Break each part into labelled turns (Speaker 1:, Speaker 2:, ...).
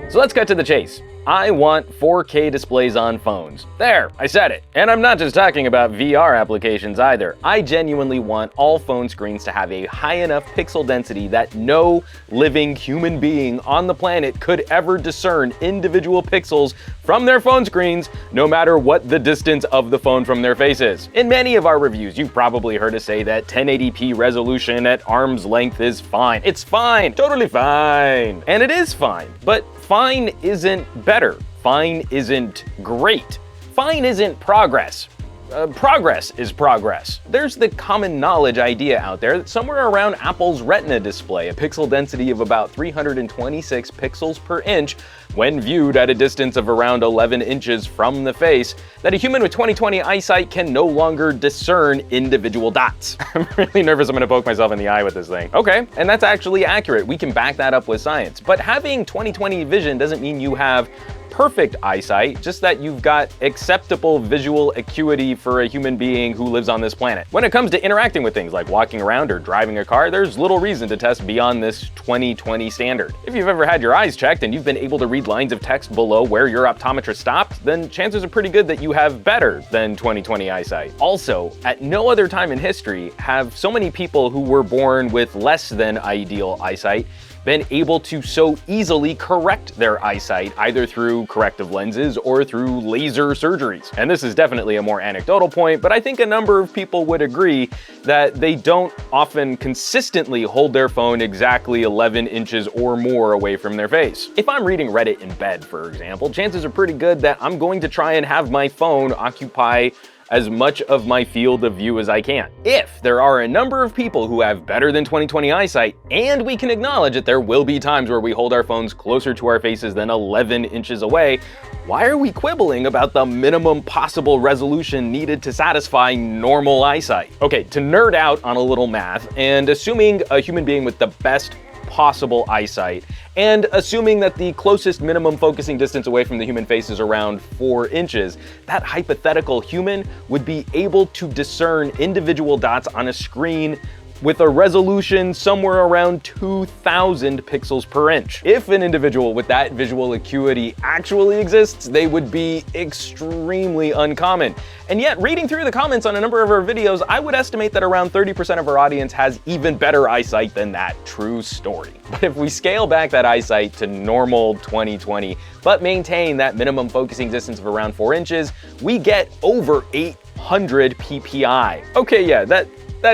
Speaker 1: So let's cut to the chase. I want 4K displays on phones. There, I said it. And I'm not just talking about VR applications either. I genuinely want all phone screens to have a high enough pixel density that no living human being on the planet could ever discern individual pixels from their phone screens, no matter what the distance of the phone from their face is. In many of our reviews, you've probably heard us say that 1080p resolution at arm's length is fine. It's fine, totally fine. And it is fine, but fine isn't better. Fine isn't great. Fine isn't progress. Progress is progress. There's the common knowledge idea out there that somewhere around Apple's Retina display, a pixel density of about 326 pixels per inch, when viewed at a distance of around 11 inches from the face, that a human with 20/20 eyesight can no longer discern individual dots. I'm really nervous I'm gonna poke myself in the eye with this thing. Okay, and that's actually accurate. We can back that up with science. But having 20/20 vision doesn't mean you have perfect eyesight, just that you've got acceptable visual acuity for a human being who lives on this planet. When it comes to interacting with things like walking around or driving a car, there's little reason to test beyond this 20/20 standard. If you've ever had your eyes checked and you've been able to read lines of text below where your optometrist stopped, then chances are pretty good that you have better than 20/20 eyesight. Also, at no other time in history have so many people who were born with less than ideal eyesight been able to so easily correct their eyesight, either through corrective lenses or through laser surgeries. And this is definitely a more anecdotal point, but I think a number of people would agree that they don't often consistently hold their phone exactly 11 inches or more away from their face. If I'm reading Reddit in bed, for example, chances are pretty good that I'm going to try and have my phone occupy as much of my field of view as I can. If there are a number of people who have better than 20/20 eyesight, and we can acknowledge that there will be times where we hold our phones closer to our faces than 11 inches away, why are we quibbling about the minimum possible resolution needed to satisfy normal eyesight? Okay, to nerd out on a little math, and assuming a human being with the best possible eyesight, and assuming that the closest minimum focusing distance away from the human face is around 4 inches, that hypothetical human would be able to discern individual dots on a screen with a resolution somewhere around 2,000 pixels per inch. If an individual with that visual acuity actually exists, they would be extremely uncommon. And yet, reading through the comments on a number of our videos, I would estimate that around 30% of our audience has even better eyesight than that. True story. But if we scale back that eyesight to normal 20/20, but maintain that minimum focusing distance of around 4 inches, we get over 800 ppi. Okay, yeah, that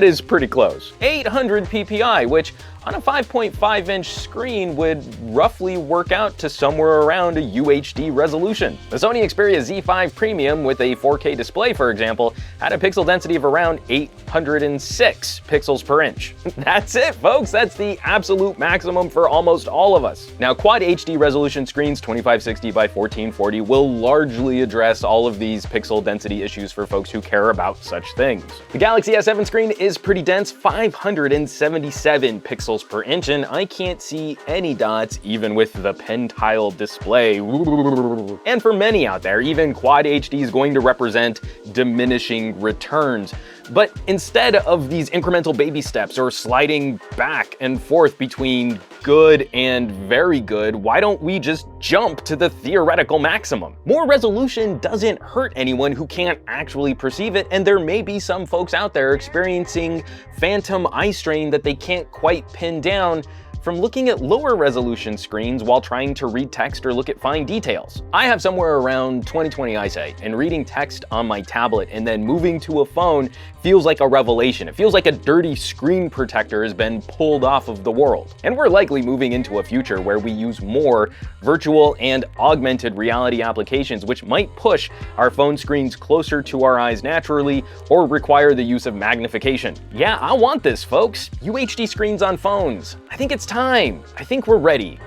Speaker 1: is pretty close. 800 ppi, which on a 5.5 inch screen would roughly work out to somewhere around a UHD resolution. The Sony Xperia Z5 Premium with a 4K display, for example, had a pixel density of around 806 pixels per inch. That's it, folks. That's the absolute maximum for almost all of us. Now, Quad HD resolution screens 2560 by 1440 will largely address all of these pixel density issues for folks who care about such things. The Galaxy S7 screen is pretty dense, 577 pixels per inch, and I can't see any dots even with the pen tile display. And for many out there, even Quad HD is going to represent diminishing returns. But instead of these incremental baby steps or sliding back and forth between good and very good, why don't we just jump to the theoretical maximum? More resolution doesn't hurt anyone who can't actually perceive it, and there may be some folks out there experiencing phantom eye strain that they can't quite pin down from looking at lower resolution screens while trying to read text or look at fine details. I have somewhere around 20/20 eyesight, and reading text on my tablet and then moving to a phone feels like a revelation. It feels like a dirty screen protector has been pulled off of the world. And we're likely moving into a future where we use more virtual and augmented reality applications, which might push our phone screens closer to our eyes naturally or require the use of magnification. Yeah, I want this, folks. UHD screens on phones. I think it's time. I think we're ready.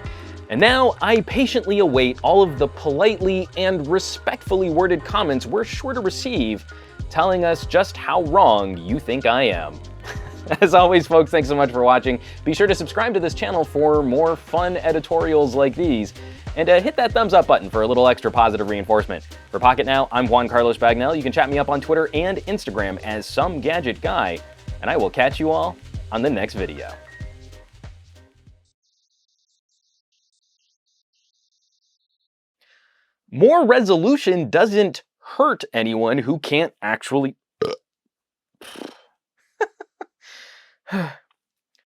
Speaker 1: And now I patiently await all of the politely and respectfully worded comments we're sure to receive telling us just how wrong you think I am. As always, folks, thanks so much for watching. Be sure to subscribe to this channel for more fun editorials like these, and hit that thumbs up button for a little extra positive reinforcement. For Pocketnow, I'm Juan Carlos Bagnell. You can chat me up on Twitter and Instagram as Some Gadget Guy, and I will catch you all on the next video. More resolution doesn't hurt anyone who can't actually...